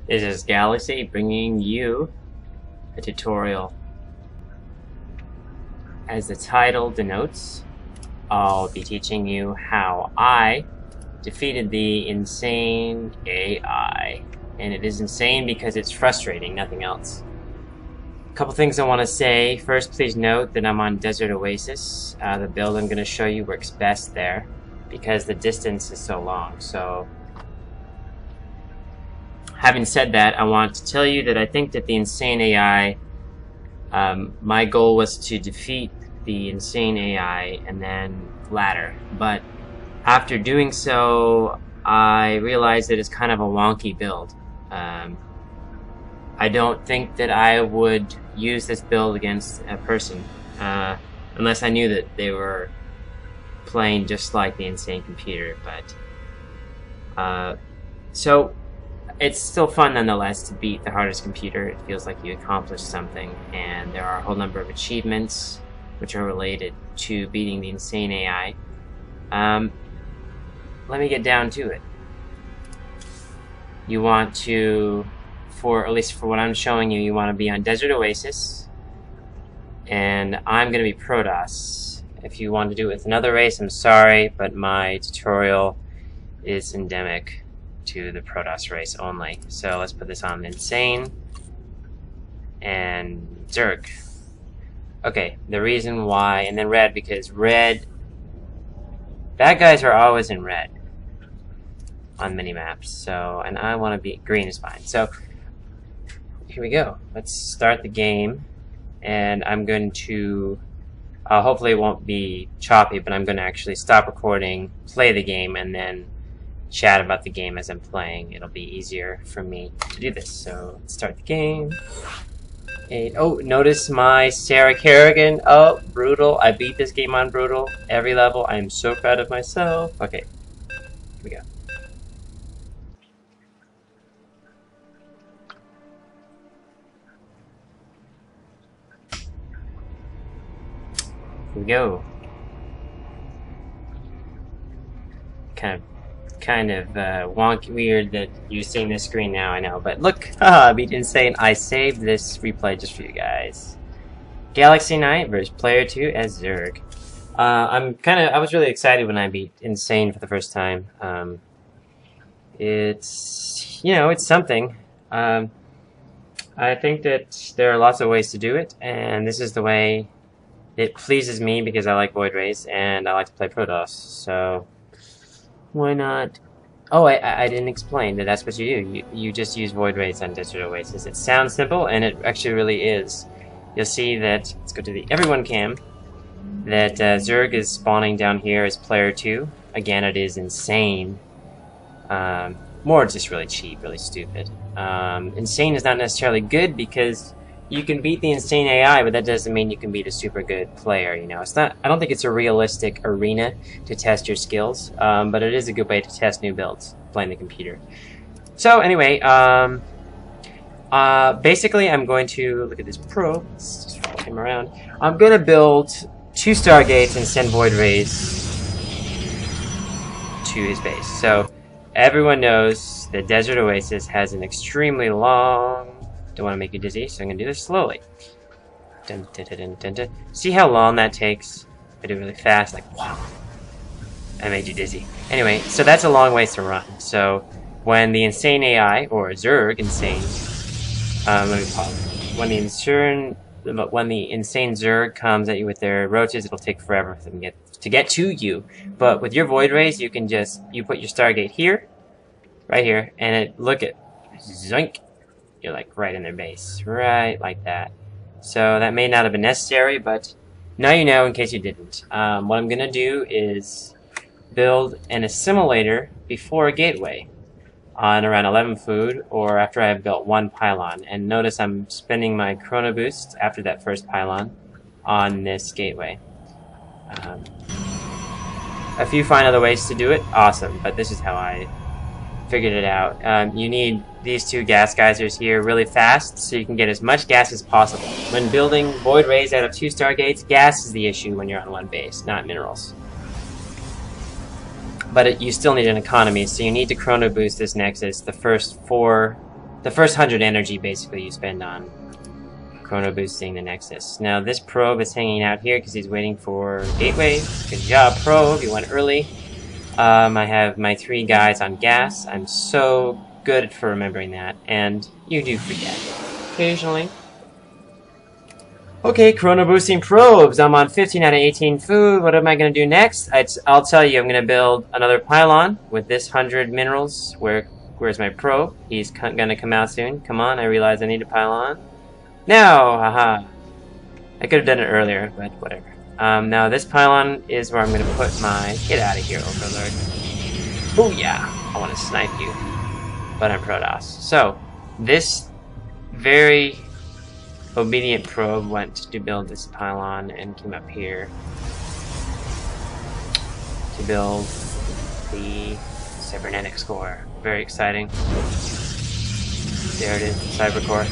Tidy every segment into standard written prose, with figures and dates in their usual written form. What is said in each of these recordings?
This is Galaxy bringing you a tutorial. As the title denotes, I'll be teaching you how I defeated the insane AI. And it is insane because it's frustrating, nothing else. A couple things I want to say. First, please note that I'm on Desert Oasis. The build I'm going to show you works best there because the distance is so long. So, having said that, I want to tell you that I think that the insane AI, my goal was to defeat the insane AI and then ladder. But after doing so, I realized that it's kind of a wonky build. I don't think that I would use this build against a person unless I knew that they were playing just like the insane computer. But so it's still fun nonetheless to beat the hardest computer. It feels like you accomplished something, and there are a whole number of achievements which are related to beating the insane AI. Let me get down to it. You want to, at least for what I'm showing you, you want to be on Desert Oasis, and I'm going to be Protoss. If you want to do it with another race, I'm sorry, but my tutorial is endemic to the Protoss race only. So let's put this on Insane and Zerg. Okay, the reason why, and then red, because red, bad guys are always in red on minimaps. So, and I want to be green is fine. So here we go. Let's start the game, and I'm going to hopefully it won't be choppy, but I'm going to actually stop recording, play the game, and then chat about the game as I'm playing. It'll be easier for me to do this. So let's start the game. Oh, notice my Sarah Kerrigan. Oh, brutal. I beat this game on brutal. Every level. I am so proud of myself. Okay, here we go. Here we go. Kind of wonky, weird that you're seeing this screen now, I know. But look, haha, beat insane. I saved this replay just for you guys. Galaxy Knight versus Player 2 as Zerg. I was really excited when I beat insane for the first time. It's, it's something. I think that there are lots of ways to do it, and this is the way it pleases me because I like Void Rays and I like to play Protoss. So why not? Oh, I didn't explain that that's what you do. You just use Void Rays on Desert Oasis. It sounds simple, and it actually really is. You'll see that, let's go to the Everyone cam, that Zerg is spawning down here as Player 2. Again, it is insane. More just really cheap, really stupid. Insane is not necessarily good because you can beat the insane AI, but that doesn't mean you can beat a super good player, It's not, I don't think it's a realistic arena to test your skills, but it is a good way to test new builds, playing the computer. So anyway, basically I'm going to, look at this pro, let's just follow him around. I'm going to build 2 Stargates and send Void Rays to his base. So everyone knows that Desert Oasis has an extremely long, don't want to make you dizzy, so I'm going to do this slowly. Dun, dun, dun, dun, dun, dun. See how long that takes? I do it really fast, like wow. I made you dizzy. Anyway, so that's a long ways to run. So when the insane AI, or Zerg insane, let me pause. When the insane Zerg comes at you with their roaches, it'll take forever for them to get to you. But with your Void Rays, you can just, you put your Stargate here, right here, and look at, zoink. You're like right in their base, right like that. So that may not have been necessary, but now you know in case you didn't. What I'm going to do is build an assimilator before a gateway on around 11 food, or after I've built 1 pylon. And notice I'm spending my chrono boost after that first pylon on this gateway. If you find other ways to do it, awesome, but this is how I figured it out. You need these 2 gas geysers here really fast so you can get as much gas as possible. When building Void Rays out of 2 Stargates, gas is the issue when you're on 1 base, not minerals. But you still need an economy, so you need to chrono boost this Nexus the first 4 the first 100 energy basically you spend on chrono boosting the Nexus. Now this probe is hanging out here because he's waiting for gateway. Good job, probe. You went early. I have my 3 guys on gas. I'm so good for remembering that, and you do forget occasionally. Okay, chrono boosting probes. I'm on 15 out of 18 food. What am I going to do next? I'll tell you. I'm going to build another pylon with this 100 minerals. Where's my probe? He's going to come out soon. Come on, I realize I need a pylon. Now, haha. I could have done it earlier, but whatever. Now this pylon is where I'm going to put my... Get out of here, Overlord. Booyah! I want to snipe you. But I'm Protoss. So, this very obedient probe went to build this pylon and came up here to build the cybernetics core. Very exciting. There it is, cyber core.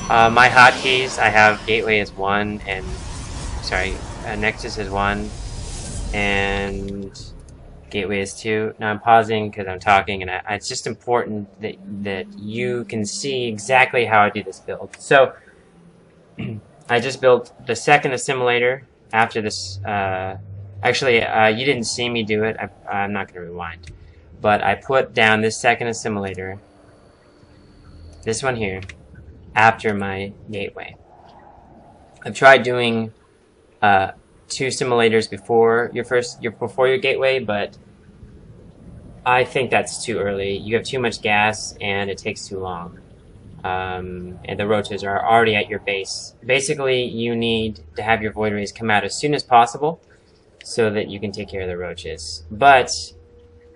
My hotkeys, I have gateway as 1 and Nexus is 1 and gateway is 2. Now I'm pausing because I'm talking, and it's just important that you can see exactly how I do this build. So I just built the second assimilator after this. Actually, you didn't see me do it. I'm not going to rewind, but I put down this second assimilator, this one here, after my gateway. I've tried doing 2 simulators before your gateway, but I think that's too early. You have too much gas and it takes too long. And the roaches are already at your base. Basically, you need to have your void rays come out as soon as possible so that you can take care of the roaches. But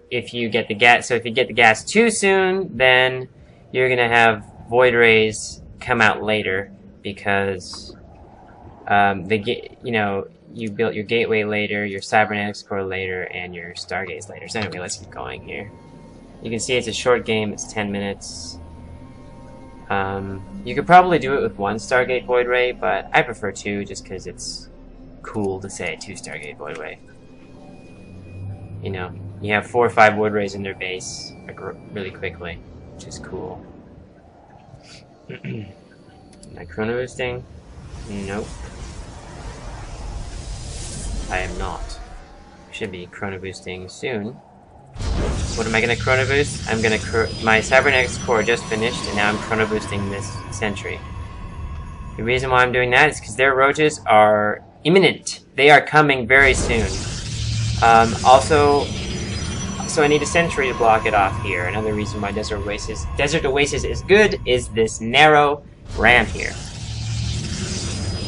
if you get the gas too soon, then you're gonna have void rays come out later because you built your gateway later, your cybernetics core later, and your stargates later. So anyway, let's keep going here. You can see it's a short game. It's 10 minutes. You could probably do it with 1 stargate void ray, but I prefer 2 just because it's cool to say 2 stargate void ray. You know, you have 4 or 5 void rays in their base really quickly, which is cool. Am I chrono boosting? Nope. I am not. Should be chrono boosting soon. What am I going to chrono boost? I'm going to my cybernetics core just finished, and now I'm chrono boosting this sentry. The reason why I'm doing that is because their roaches are imminent. They are coming very soon. Also, so I need a sentry to block it off here. Another reason why Desert Oasis is good is this narrow ramp here.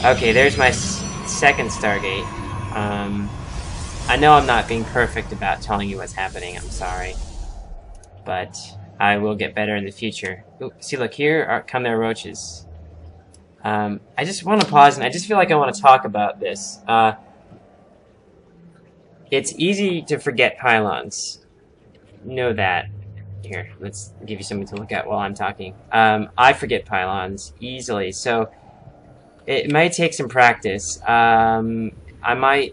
Okay, there's my second Stargate. I know I'm not being perfect about telling you what's happening, I'm sorry. But I will get better in the future. Ooh, see, look, here come their roaches. I just want to pause, and I just feel like I want to talk about this. It's easy to forget pylons. Know that. Here, let's give you something to look at while I'm talking. I forget pylons easily, so it might take some practice. I might,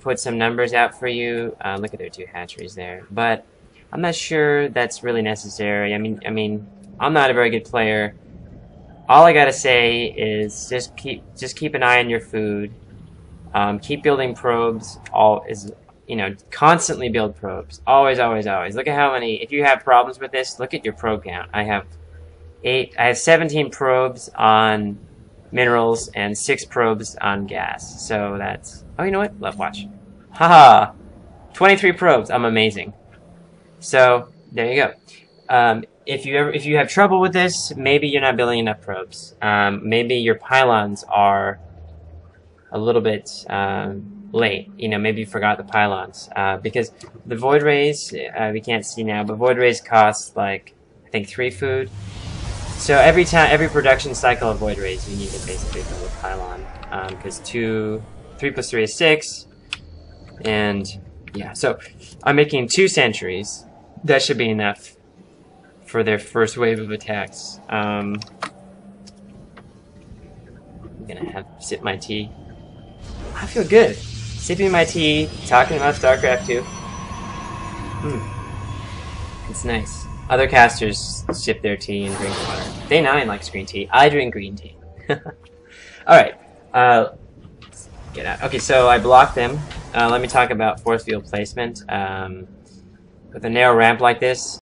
put some numbers out for you. Look at their 2 hatcheries there. But I'm not sure that's really necessary. I mean, I'm not a very good player. All I gotta say is just keep an eye on your food. Keep building probes. Constantly build probes. Always, always, always. Look at how many. If you have problems with this, look at your probe count. I have 17 probes on minerals and 6 probes on gas. So that's, oh, you know what? Love watch. Haha! 23 probes. I'm amazing. So there you go. If you have trouble with this, maybe you're not building enough probes. Maybe your pylons are a little bit late. Maybe you forgot the pylons. Because the void rays, we can't see now, but void rays cost like, I think 3 food. So every production cycle of void rays, you need to basically build a pylon, because 3 plus 3 is 6, and yeah. So I'm making 2 sentries. That should be enough for their first wave of attacks. I'm gonna sip my tea. I feel good. Sipping my tea, talking about Starcraft 2. It's nice. Other casters sip their tea and drink water. Day 9 likes green tea. I drink green tea. Alright. Get out. Okay, so I blocked them. Let me talk about force field placement. With a narrow ramp like this,